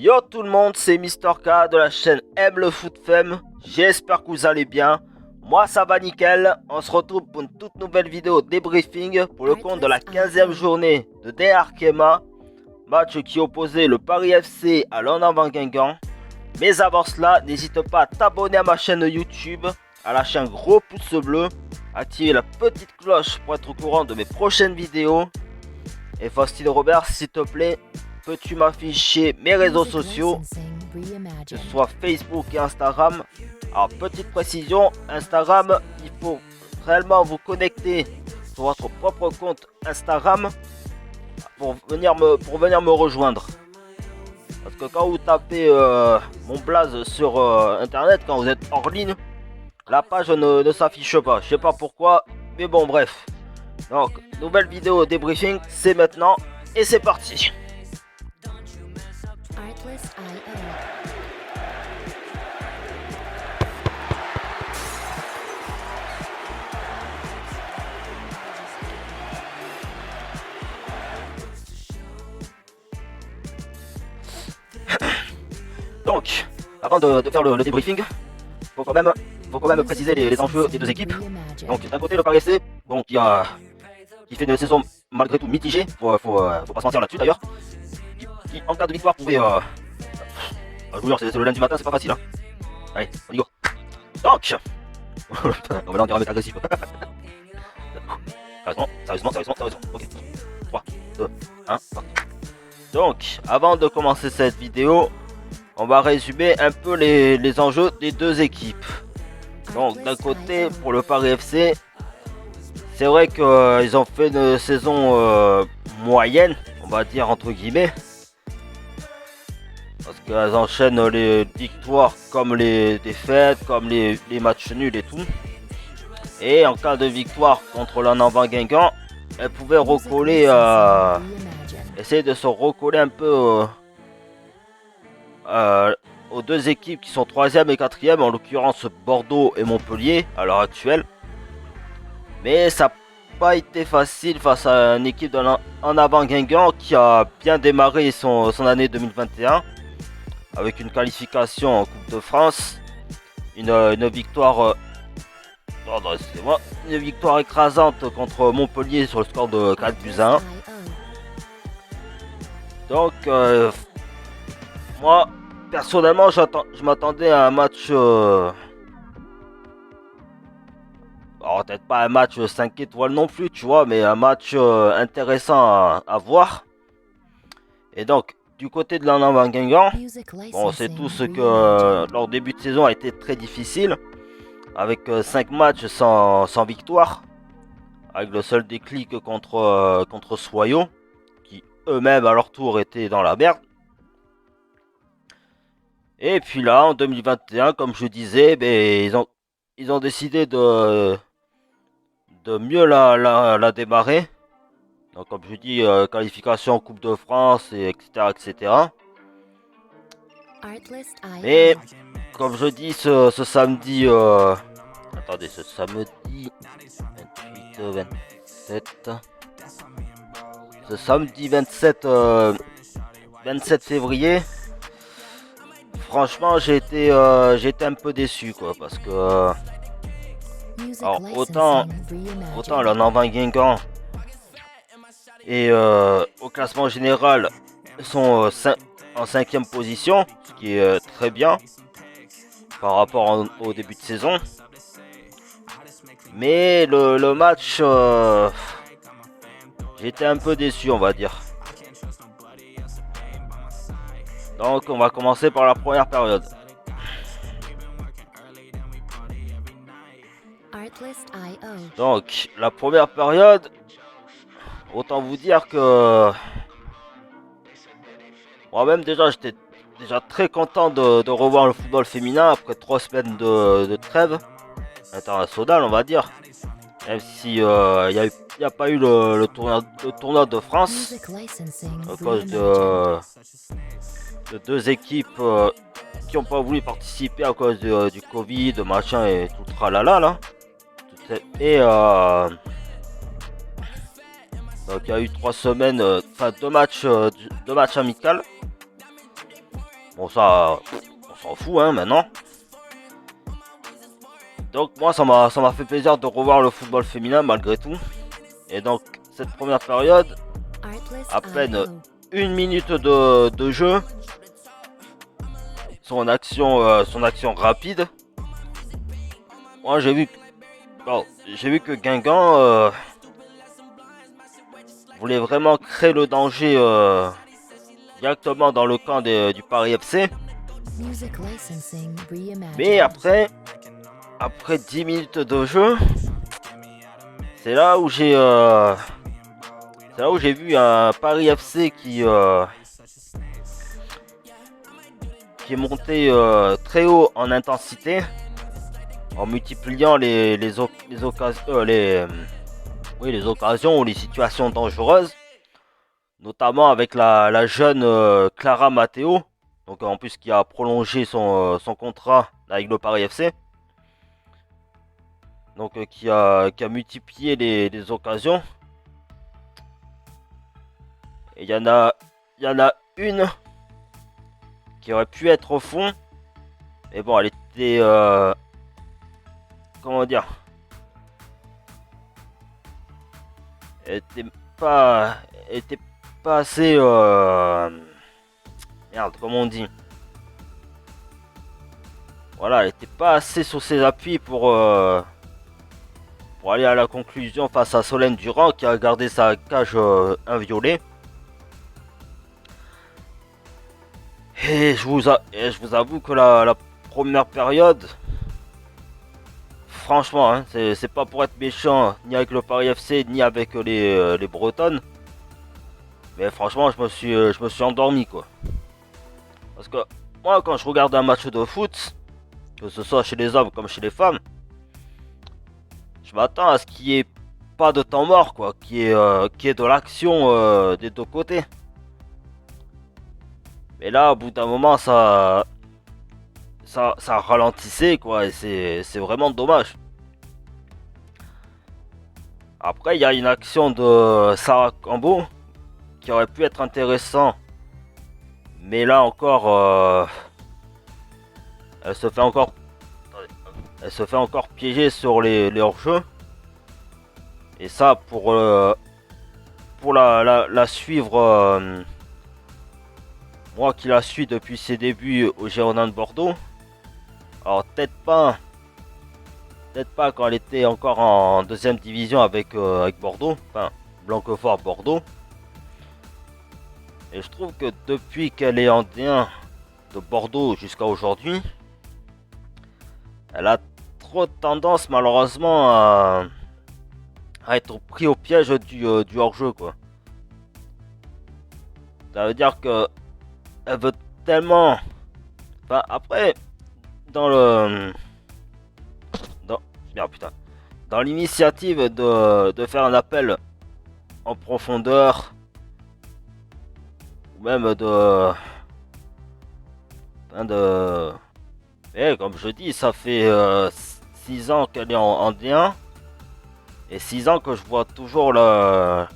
Yo tout le monde, c'est Mister K de la chaîne Aime le Foot Femme. J'espère que vous allez bien. Moi ça va nickel. On se retrouve pour une toute nouvelle vidéo débriefing pour le compte de la 15e journée de DE Arkema. Match qui opposait le Paris FC à l'En-Avant Guingamp. Mais avant cela, n'hésite pas à t'abonner à ma chaîne YouTube, à lâcher un gros pouce bleu, activer la petite cloche pour être au courant de mes prochaines vidéos. Et Faustine Robert, s'il te plaît, peux-tu m'afficher mes réseaux sociaux, que ce soit Facebook et Instagram. Alors petite précision, Instagram, il faut réellement vous connecter sur votre propre compte Instagram pour venir me rejoindre. Parce que quand vous tapez mon blaze sur internet, quand vous êtes hors ligne, la page ne s'affiche pas. Je sais pas pourquoi, mais bon bref. Donc, nouvelle vidéo débriefing, c'est maintenant et c'est parti. Donc, avant de faire le débriefing, faut quand même préciser les enjeux des deux équipes. Donc, d'un côté, le Paris FC, bon, qui fait une saison malgré tout mitigée, faut pas se mentir là-dessus d'ailleurs. Qui, en cas de victoire, pouvait. Je vous jure, c'est le lundi matin, c'est pas facile. Hein. Allez, on y go. Donc, on va là, on dirait un mec agressif. Sérieusement. Ok. 3, 2, 1, parti. Donc, avant de commencer cette vidéo, on va résumer un peu les enjeux des deux équipes. Donc d'un côté, pour le Paris FC, c'est vrai qu'ils ont fait une saison moyenne, on va dire entre guillemets. Parce qu'elles enchaînent les victoires comme les défaites, comme les matchs nuls et tout. Et en cas de victoire contre l'En-Avant Guingamp, elles pouvaient recoller, essayer de se recoller un peu aux deux équipes qui sont 3e et 4e, en l'occurrence Bordeaux et Montpellier à l'heure actuelle. Mais ça n'a pas été facile face à une équipe d'En-Avant Guingamp qui a bien démarré son année 2021 avec une qualification en Coupe de France, une victoire une victoire écrasante contre Montpellier sur le score de 4-1. Donc moi personnellement je m'attendais à un match alors peut-être pas un match 5 étoiles non plus, tu vois, mais un match intéressant à voir. Et donc du côté de l'En-Avant Guingamp, bon, on sait tous que leur début de saison a été très difficile avec 5 matchs sans victoire, avec le seul déclic contre Soyaux qui eux-mêmes à leur tour étaient dans la merde. Et puis là, en 2021, comme je disais, ils ont décidé de mieux la démarrer. Donc comme je dis, qualification en Coupe de France, et etc. Mais comme je dis, ce samedi... attendez, ce samedi 28, 27... Ce samedi 27 février... Franchement, j'ai été un peu déçu, quoi, parce que alors autant l'En-Avant Guingamp et au classement général sont en 5e position, ce qui est très bien par rapport au début de saison. Mais le match, j'étais un peu déçu, on va dire. Donc on va commencer par la première période. Donc la première période, autant vous dire que moi-même déjà j'étais très content de revoir le football féminin après 3 semaines de trêve internationale, on va dire. Même si il n'y a pas eu le tournoi de France à cause de deux équipes qui n'ont pas voulu participer à cause du Covid, machin et tout tralala là. Et donc il y a eu 3 semaines, enfin 2 matchs amicaux. Bon, ça, on s'en fout, hein, maintenant. Donc, moi, ça m'a fait plaisir de revoir le football féminin, malgré tout. Et donc, cette première période, à peine 1 minute de jeu. Son action rapide. Moi, j'ai vu que Guingamp voulait vraiment créer le danger directement dans le camp du Paris FC. Mais après 10 minutes de jeu, c'est là où j'ai vu un Paris FC qui est monté très haut en intensité, en multipliant les occasions ou les situations dangereuses, notamment avec la jeune Clara Matteo, donc en plus qui a prolongé son contrat avec le Paris FC, donc qui a multiplié les occasions. Et il y en a une qui aurait pu être au fond, mais bon, elle était comment dire, elle était pas assez merde, comment on dit, voilà, elle était pas assez sur ses appuis pour aller à la conclusion face à Solène Durand, qui a gardé sa cage inviolée. Et je vous avoue que la première période, franchement, hein, c'est pas pour être méchant ni avec le Paris FC ni avec les Bretonnes, mais franchement je me suis endormi, quoi. Parce que moi, quand je regarde un match de foot, que ce soit chez les hommes comme chez les femmes, je m'attends à ce qu'il n'y ait pas de temps mort, quoi, qu'il y ait de l'action des deux côtés. Mais là, au bout d'un moment, ça ralentissait, quoi, et c'est vraiment dommage. Après, il y a une action de Sarah Cambo qui aurait pu être intéressant, mais là encore, elle se fait encore piéger sur les hors-jeux. Et ça, pour la suivre, moi qui la suis depuis ses débuts au Girondins de Bordeaux, alors peut-être pas quand elle était encore en deuxième division avec Bordeaux, enfin Blanquefort Bordeaux. Et je trouve que depuis qu'elle est en D1 de Bordeaux jusqu'à aujourd'hui, elle a trop tendance malheureusement à être pris au piège du hors-jeu, quoi. Ça veut dire que elle veut tellement... Enfin, après, dans le... Merde, putain. Dans l'initiative de faire un appel en profondeur, ou même de... Et comme je dis, ça fait 6 ans qu'elle est en D1. Et 6 ans que je vois toujours la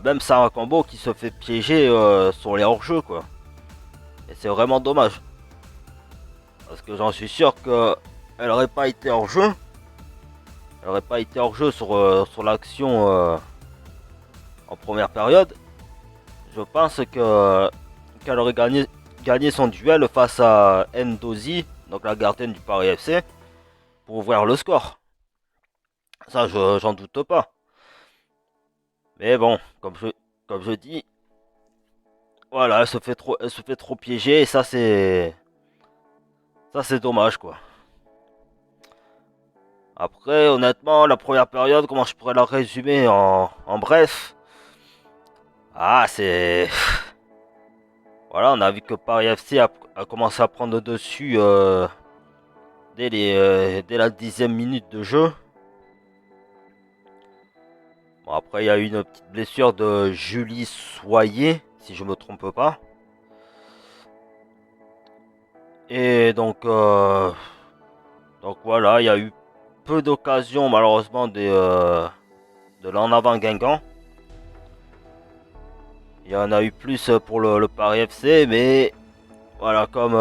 même Sarah Cambo qui se fait piéger sur les hors-jeux, quoi. Et c'est vraiment dommage. Parce que j'en suis sûr qu'elle aurait pas été hors-jeu. Elle aurait pas été hors-jeu sur l'action en première période. Je pense qu'elle aurait gagné son duel face à Ndozi, donc la gardienne du Paris FC, pour ouvrir le score. Ça, j'en doute pas. Mais bon, comme je dis, voilà, elle se fait trop piéger, et ça c'est dommage, quoi. Après, honnêtement, la première période, comment je pourrais la résumer en bref? Ah, c'est... Voilà, on a vu que Paris FC a commencé à prendre le dessus dès la 10e minute de jeu. Bon, après, il y a eu une petite blessure de Julie Soyer, si je me trompe pas. Et donc voilà, il y a eu peu d'occasions malheureusement de l'en avant Guingamp. Il y en a eu plus pour le Paris FC, mais voilà, comme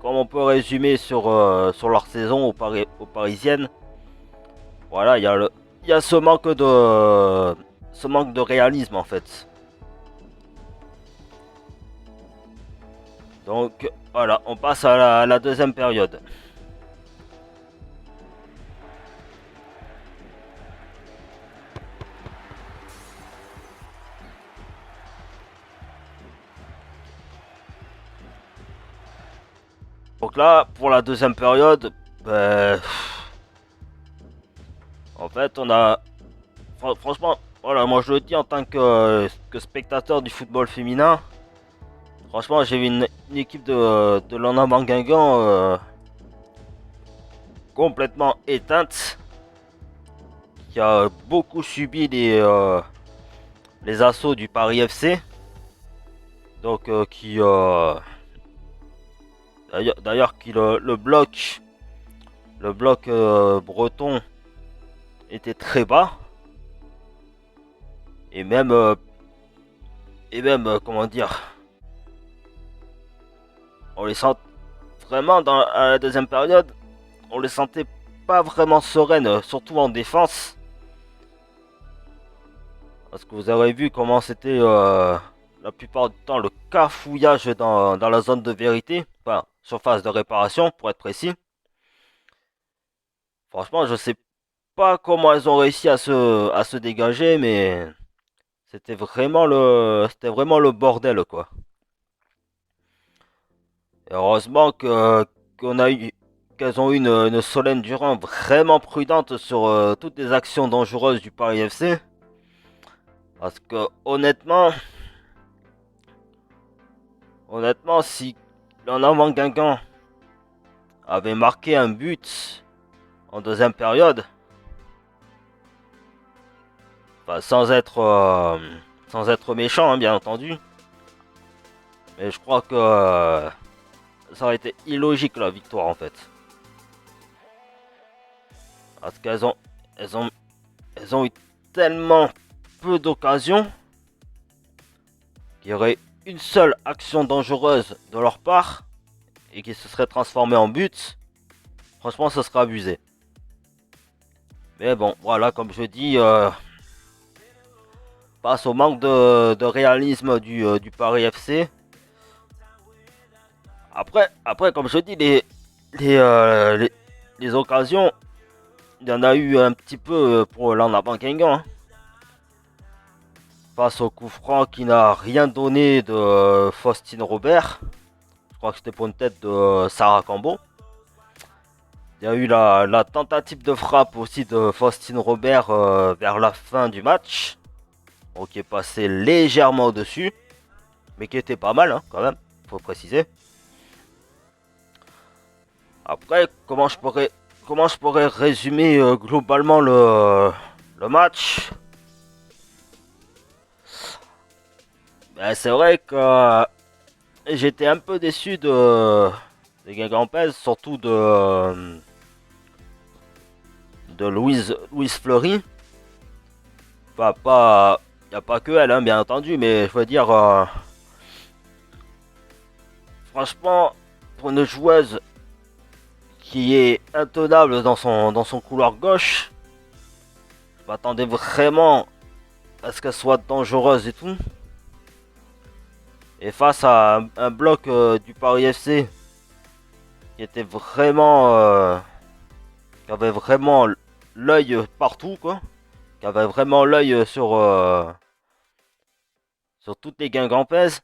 on peut résumer sur leur saison aux Parisiennes. Voilà, il y a ce manque de réalisme en fait. Donc voilà, on passe à la deuxième période. Donc là, pour la deuxième période, ben, en fait, on a... Franchement, voilà, moi je le dis en tant que spectateur du football féminin. Franchement, j'ai vu une équipe de l'Anna Guingamp complètement éteinte, qui a beaucoup subi les assauts du Paris FC. Donc, d'ailleurs, qui le bloc breton était très bas. Et même, comment dire, on les sent vraiment à la deuxième période, on les sentait pas vraiment sereines, surtout en défense. Parce que vous avez vu comment c'était la plupart du temps le cafouillage dans la zone de vérité, enfin surface de réparation pour être précis. Franchement, je sais pas comment elles ont réussi à se dégager, mais c'était vraiment le bordel quoi. Et heureusement qu'on a eu qu'elles ont eu une Solène Durand vraiment prudente sur toutes les actions dangereuses du Paris FC. Parce que honnêtement, si l'En Guingamp avait marqué un but en deuxième période, enfin, sans être méchant, hein, bien entendu, mais je crois que ça aurait été illogique la victoire en fait. Parce elles ont eu tellement peu d'occasions qu'il y aurait une seule action dangereuse de leur part et qui se serait transformée en but. Franchement, ce serait abusé. Mais bon, voilà, comme je dis, face au manque de réalisme du Paris FC. Après, comme je dis, les occasions, il y en a eu un petit peu pour l'en avant Guingamp. Hein. Face au coup franc qui n'a rien donné de Faustine Robert. Je crois que c'était pour une tête de Sarah Cambo. Il y a eu la tentative de frappe aussi de Faustine Robert vers la fin du match. Donc, qui est passé légèrement au-dessus. Mais qui était pas mal hein, quand même, faut préciser. Après, comment je pourrais résumer globalement le match? Ben, c'est vrai que j'étais un peu déçu de Guingampès, surtout de Louise Fleury. Pas, y a pas que elle, hein, bien entendu, mais je veux dire, franchement, pour une joueuse qui est intenable dans son couloir gauche, je m'attendais vraiment à ce qu'elle soit dangereuse et tout. Et face à un bloc du Paris FC qui était vraiment, qui avait vraiment l'œil partout quoi, qui avait vraiment l'œil sur toutes les Guingampaises,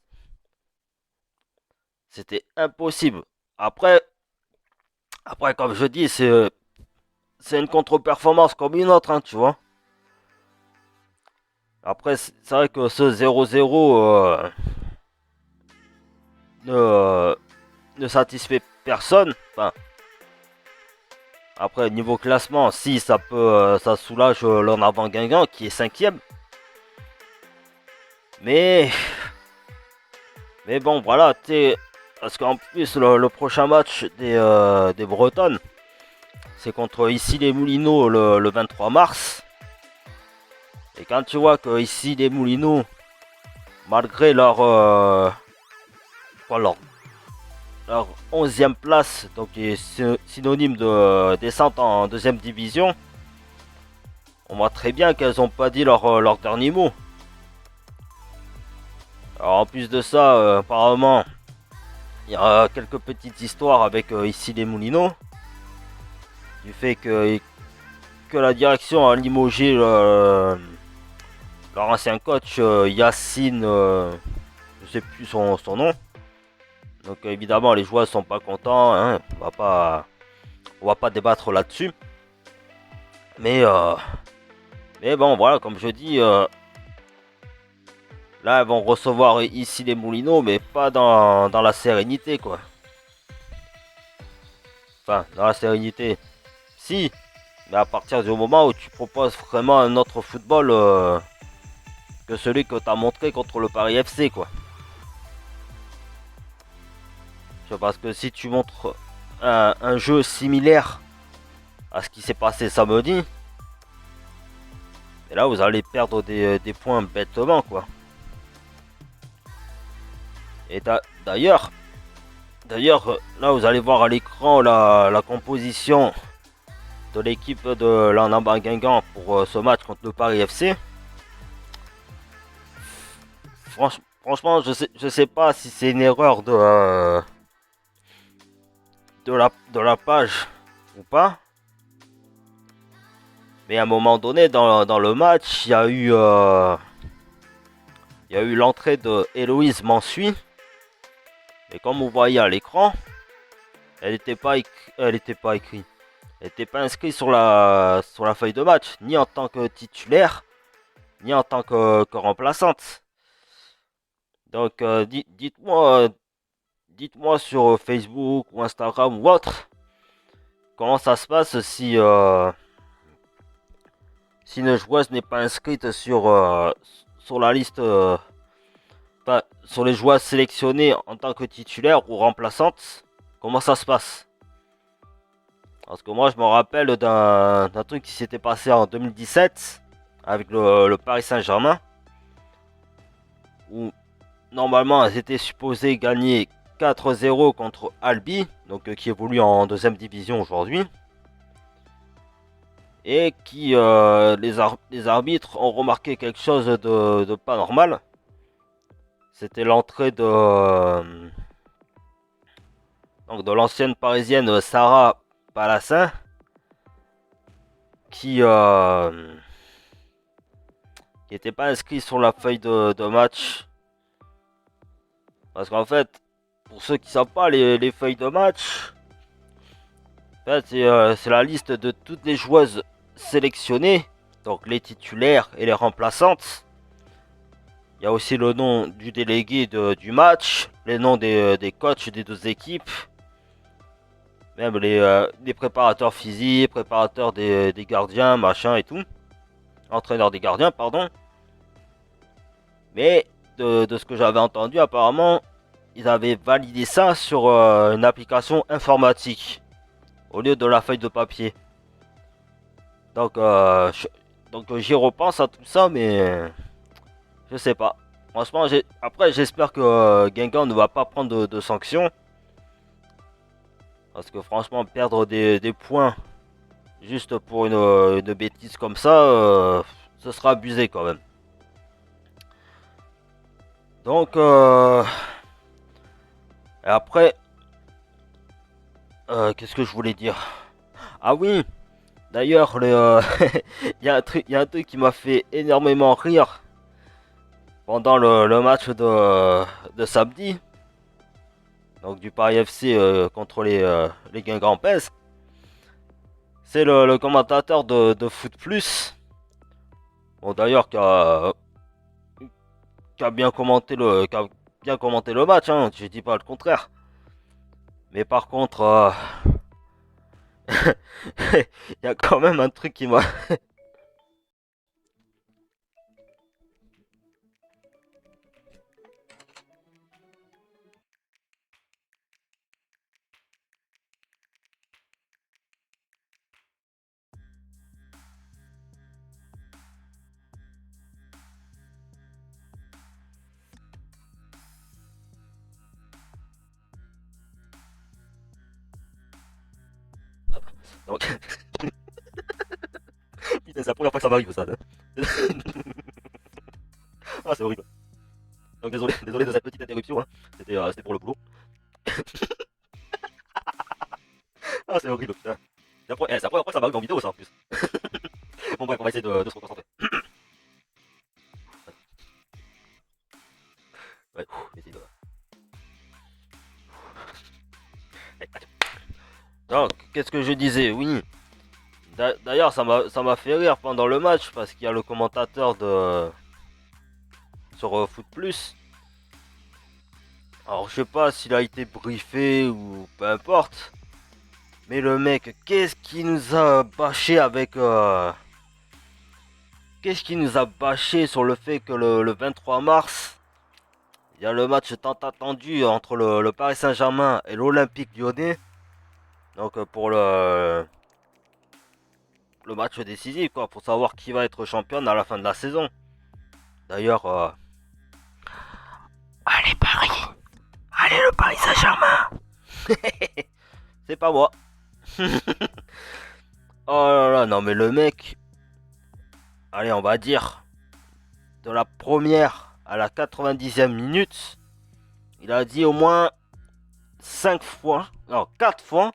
c'était impossible. Après, comme je dis, c'est une contre-performance comme une autre, hein, tu vois. Après, c'est vrai que ce 0-0 ne satisfait personne. Enfin, après, niveau classement, si ça peut, ça soulage l'en avant Guingamp qui est 5ème. Mais bon, voilà, parce qu'en plus le prochain match des Bretonnes, c'est contre ici les Moulineaux le 23 mars. Et quand tu vois que ici les Moulineaux, malgré leur crois, leur 11e place, donc qui est synonyme de descente en deuxième division. On voit très bien qu'elles n'ont pas dit leur dernier mot. Alors en plus de ça, apparemment, il y a quelques petites histoires avec ici les Moulineaux. Du fait que la direction a limogé leur ancien coach Yacine, je sais plus son nom. Donc évidemment les joueurs sont pas contents, hein. On va pas débattre là-dessus. Mais bon voilà, comme je dis, là elles vont recevoir ici les Moulineaux, mais pas dans la sérénité quoi. Enfin, dans la sérénité, si, mais à partir du moment où tu proposes vraiment un autre football que celui que tu as montré contre le Paris FC quoi. Parce que si tu montres un jeu similaire à ce qui s'est passé samedi, et là vous allez perdre des points bêtement quoi. Et d'ailleurs, là vous allez voir à l'écran la composition de l'équipe de l'Annaba Guingamp pour ce match contre le Paris FC. Franchement, je sais pas si c'est une erreur de la page ou pas. Mais à un moment donné, dans le match, il y a eu l'entrée de Héloïse Mansuy. Et comme vous voyez à l'écran, elle n'était pas écrite. Elle n'était pas inscrite sur la feuille de match, ni en tant que titulaire, ni en tant que remplaçante. Donc dites-moi sur Facebook ou Instagram ou autre, comment ça se passe si une joueuse n'est pas inscrite sur la liste, sur les joueuses sélectionnées en tant que titulaire ou remplaçante. Comment ça se passe? Parce que moi je me rappelle d'un truc qui s'était passé en 2017 avec le Paris Saint-Germain, où normalement elles étaient supposées gagner 4-0 contre Albi, donc qui évolue en deuxième division aujourd'hui, et qui les arbitres ont remarqué quelque chose de pas normal. C'était l'entrée de l'ancienne parisienne Sarah Palassin, qui n'était pas inscrite sur la feuille de match. Parce qu'en fait, pour ceux qui ne savent pas, les feuilles de match, en fait, c'est la liste de toutes les joueuses sélectionnées, donc les titulaires et les remplaçantes. Il y a aussi le nom du délégué du match, les noms des coachs des deux équipes, même les préparateurs physiques, préparateurs des gardiens, machin et tout. Entraîneurs des gardiens, pardon. Mais de ce que j'avais entendu, apparemment, ils avaient validé ça sur une application informatique au lieu de la feuille de papier. Donc, j'y repense à tout ça, mais je sais pas. Franchement, après, j'espère que Guingamp ne va pas prendre de sanctions. Parce que franchement, perdre des points juste pour une bêtise comme ça, ce sera abusé quand même. Donc, et après, qu'est-ce que je voulais dire? Ah oui, d'ailleurs, il y a un truc qui m'a fait énormément rire pendant le match de samedi. Donc du Paris FC contre les Guingampais. C'est le commentateur de Foot Plus. Bon d'ailleurs qui a bien commenté le match, hein, je dis pas le contraire. Mais par contre, il y a quand même un truc qui m'a Donc, putain, c'est la première fois que ça m'arrive ça. Hein. Ah, c'est horrible. Donc désolé de cette petite interruption, hein. C'était pour le boulot. Ah, c'est horrible, putain. C'est la première fois que ça m'arrive en vidéo, ça en plus. Bon, bref, on va essayer de se reconcentrer. Ouais, essayer de. Donc, qu'est-ce que je disais? Oui. D'ailleurs, ça m'a fait rire pendant le match parce qu'il y a le commentateur sur Foot Plus. Alors, je sais pas s'il a été briefé ou peu importe. Mais le mec, qu'est-ce qu'il nous a bâché avec. Qu'est-ce qu'il nous a bâché sur le fait que le 23 mars, il y a le match tant attendu entre le Paris Saint-Germain et l'Olympique Lyonnais. Donc, pour le match décisif, quoi, pour savoir qui va être championne à la fin de la saison. D'ailleurs, allez Paris, allez le Paris Saint-Germain. C'est pas moi. Oh là là, non mais le mec, allez on va dire, de la première à la 90e minute, il a dit au moins 5 fois, non 4 fois,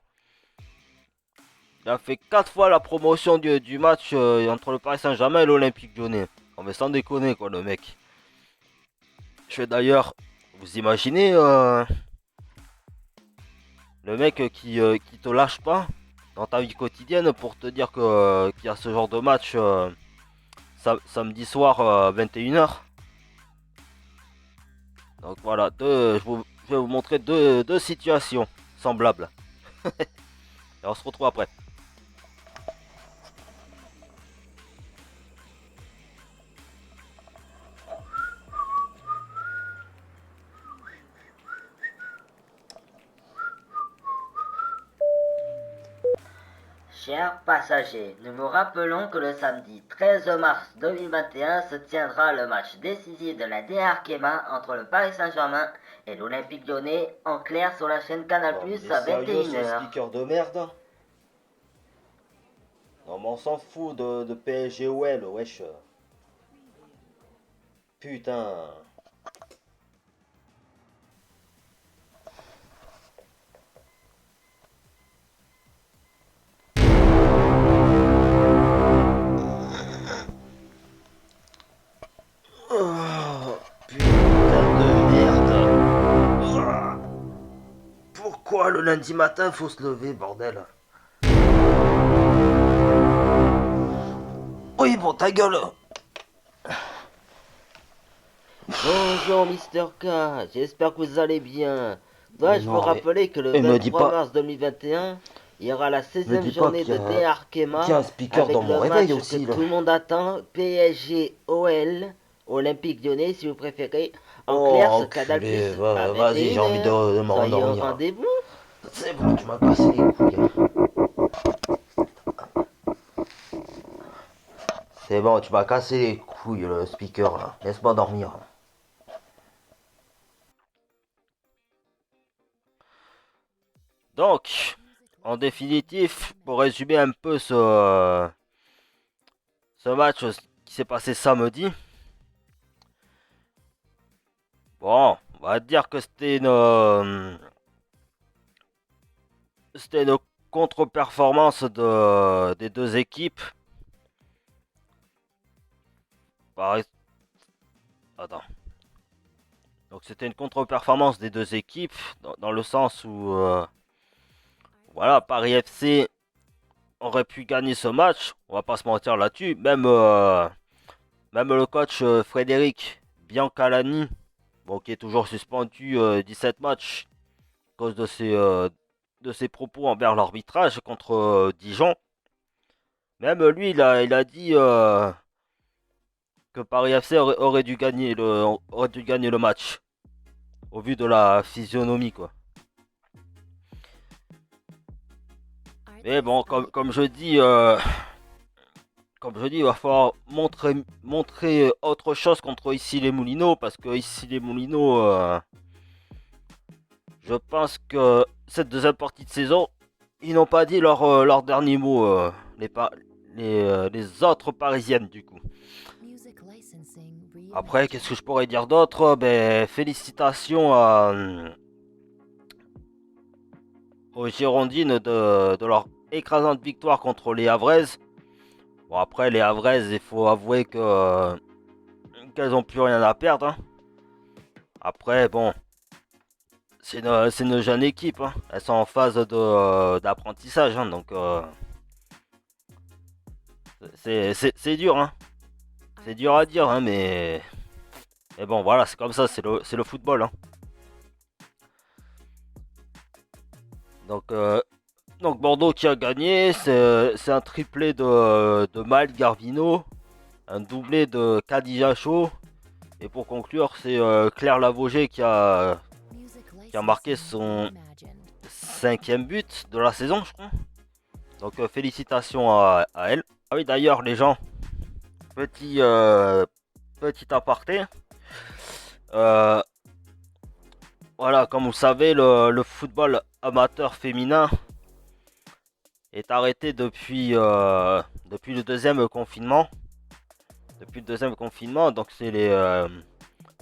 il a fait 4 fois la promotion du match entre le Paris Saint-Germain et l'Olympique Lyonnais. On mais sans déconner quoi le mec. Je fais d'ailleurs, vous imaginez le mec qui te lâche pas dans ta vie quotidienne pour te dire qu'il y a ce genre de match samedi soir 21h. Donc voilà, je vais vous montrer deux situations semblables. Et on se retrouve après. Chers passagers, nous vous rappelons que le samedi 13 mars 2021 se tiendra le match décisif de la D Arkema entre le Paris Saint-Germain et l'Olympique Lyonnais en clair sur la chaîne Canal+ à 21h. Speaker de merde. Non mais on s'en fout de PSG OL, wesh. Putain. Oh, putain de merde. Pourquoi le lundi matin faut se lever, bordel? Oui, bon, ta gueule. Bonjour Mister K, j'espère que vous allez bien. Dois-je vous Non, rappeler que le me dis 23 pas- mars 2021, il y aura la Me 16e dis pas journée qu'il y de a- D Arkema qu'il y a un speaker avec dans mon le réveil match aussi, que là. tout le monde attend, PSG OL, Olympique Lyonnais si vous préférez. En Oh, clair sur enculé, Canal+ à vas-y, j'ai envie 21h. de me Soyez au rendormir. rendez-vous. C'est bon, tu m'as cassé les couilles. C'est bon, tu m'as cassé les couilles, le speaker, là. Laisse-moi dormir. Donc, en définitive, pour résumer un peu ce match qui s'est passé samedi, bon, on va dire que c'était une contre-performance des deux équipes. Attends. Donc c'était une contre-performance des deux équipes dans le sens où voilà, Paris FC aurait pu gagner ce match. On va pas se mentir là-dessus. Même le coach Frédéric Biancalani, bon, qui est toujours suspendu 17 matchs à cause de ses propos envers l'arbitrage contre Dijon. Même lui, il a dit que Paris FC aurait dû gagner le match. Au vu de la physionomie, quoi. Mais bon, comme je dis, il va falloir montrer autre chose contre ici les Moulineaux, parce que ici les Moulineaux, je pense que cette deuxième partie de saison, ils n'ont pas dit leur dernier mot, les autres parisiennes du coup. Après, qu'est-ce que je pourrais dire d'autre? Ben, félicitations aux Girondines de leur écrasante victoire contre les Havraises. Bon, après, les Havraises, il faut avouer qu'elles ont plus rien à perdre, hein. Après, bon, c'est une jeune équipe, hein. Elles sont en phase d'apprentissage, hein, donc c'est dur, hein. C'est dur à dire, hein, mais bon, voilà, c'est comme ça, c'est le football, hein. Donc, donc Bordeaux qui a gagné, c'est un triplé de Maël Garvino, un doublé de Khadija Chaud, et pour conclure, c'est Claire Lavogé qui a marqué son 5e but de la saison, je crois. Donc félicitations à elle. Ah oui, d'ailleurs, les gens, petit, petit aparté. Euh, voilà, comme vous savez, le football amateur féminin est arrêté depuis le deuxième confinement. Depuis le deuxième confinement, donc c'est le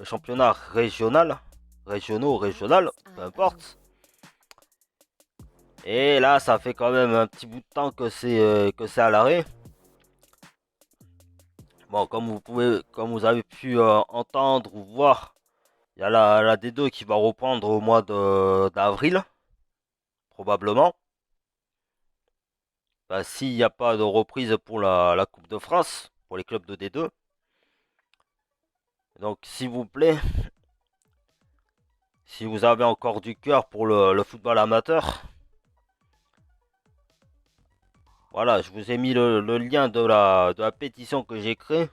championnat régional, régional, peu importe. Et là, ça fait quand même un petit bout de temps que c'est à l'arrêt. Bon, comme vous avez pu entendre ou voir, il y a la D2 qui va reprendre au mois d'avril, probablement. Bah, s'il n'y a pas de reprise pour la Coupe de France, pour les clubs de D2. Donc, s'il vous plaît, si vous avez encore du cœur pour le football amateur, voilà, je vous ai mis le lien de la pétition que j'ai créée.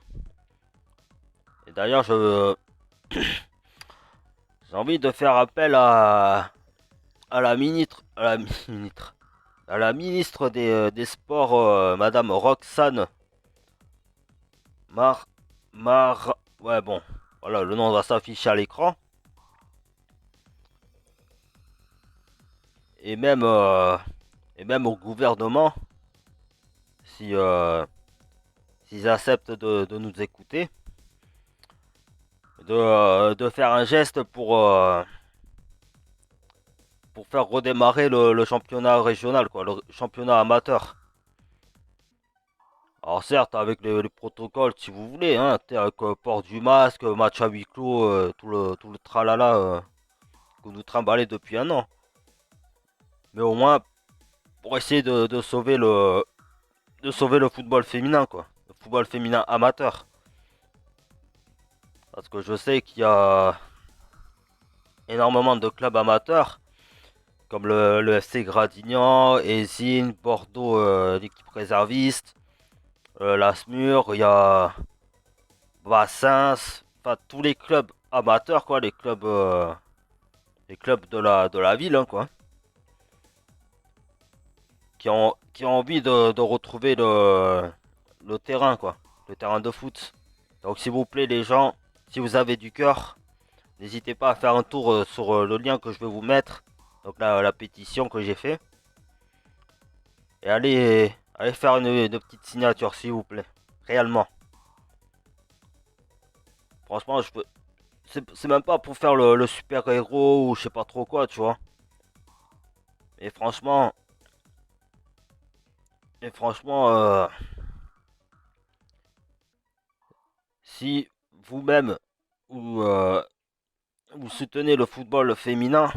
Et d'ailleurs, j'ai envie de faire appel à la ministre, à la ministre des Sports, Madame Roxane ouais, bon, voilà, le nom va s'afficher à l'écran. Et même au gouvernement, si s'ils acceptent de nous écouter, de faire un geste pour faire redémarrer le championnat régional, quoi, le championnat amateur. Alors certes, avec les protocoles, si vous voulez, hein, avec port du masque, match à huis clos, tout le tralala que vous trimballez depuis un an. Mais au moins, pour essayer de sauver le football féminin, quoi. Le football féminin amateur. Parce que je sais qu'il y a énormément de clubs amateurs, comme le FC Gradignan, Eysines, Bordeaux, l'équipe réserviste, la Smur, il y a Bassins, enfin tous les clubs amateurs, quoi, les clubs de la ville, hein, quoi, qui ont envie de retrouver le terrain, quoi, le terrain de foot. Donc s'il vous plaît les gens, si vous avez du cœur, n'hésitez pas à faire un tour sur le lien que je vais vous mettre, donc la pétition que j'ai fait, et allez faire une petite signature s'il vous plaît, réellement. Franchement, c'est même pas pour faire le super héros ou je sais pas trop quoi, tu vois. Et franchement, et franchement, si vous-même ou vous soutenez le football féminin,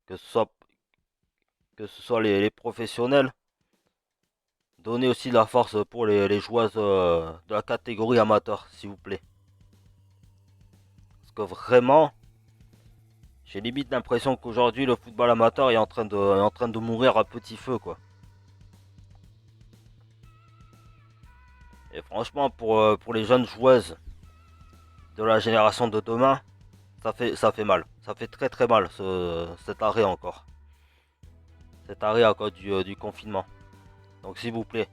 que ce soit, que ce soit les professionnels, donnez aussi de la force pour les joueuses de la catégorie amateur, s'il vous plaît. Parce que vraiment, j'ai limite l'impression qu'aujourd'hui le football amateur est en train de mourir à petit feu, quoi. Et franchement, pour les jeunes joueuses de la génération de demain, ça fait mal. Ça fait très très mal cet arrêt encore. Cet arrêt à cause du confinement. Donc s'il vous plaît,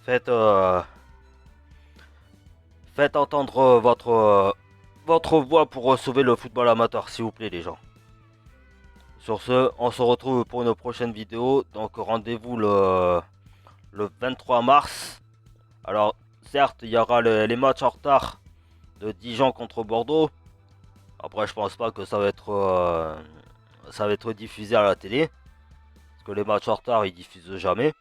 faites, faites entendre votre voix pour sauver le football amateur, s'il vous plaît les gens. Sur ce, on se retrouve pour une prochaine vidéo. Donc rendez-vous le 23 mars. Alors certes, il y aura les matchs en retard de Dijon contre Bordeaux. Après, je pense pas que ça va être diffusé à la télé. Parce que les matchs en retard, ils diffusent jamais.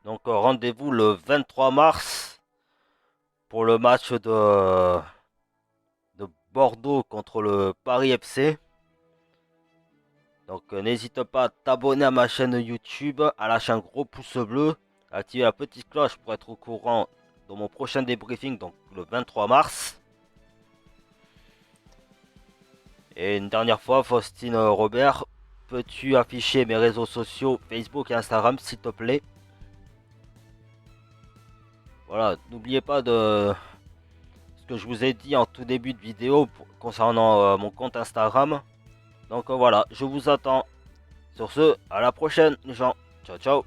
Donc rendez-vous le 23 mars pour le match de Bordeaux contre le Paris FC. Donc n'hésite pas à t'abonner à ma chaîne YouTube, à lâcher un gros pouce bleu, à activer la petite cloche pour être au courant de mon prochain débriefing, donc le 23 mars. Et une dernière fois, Faustine Robert, peux-tu afficher mes réseaux sociaux Facebook et Instagram s'il te plaît? Voilà, n'oubliez pas de ce que je vous ai dit en tout début de vidéo concernant mon compte Instagram. Donc voilà, je vous attends. Sur ce, à la prochaine les gens. Ciao ciao.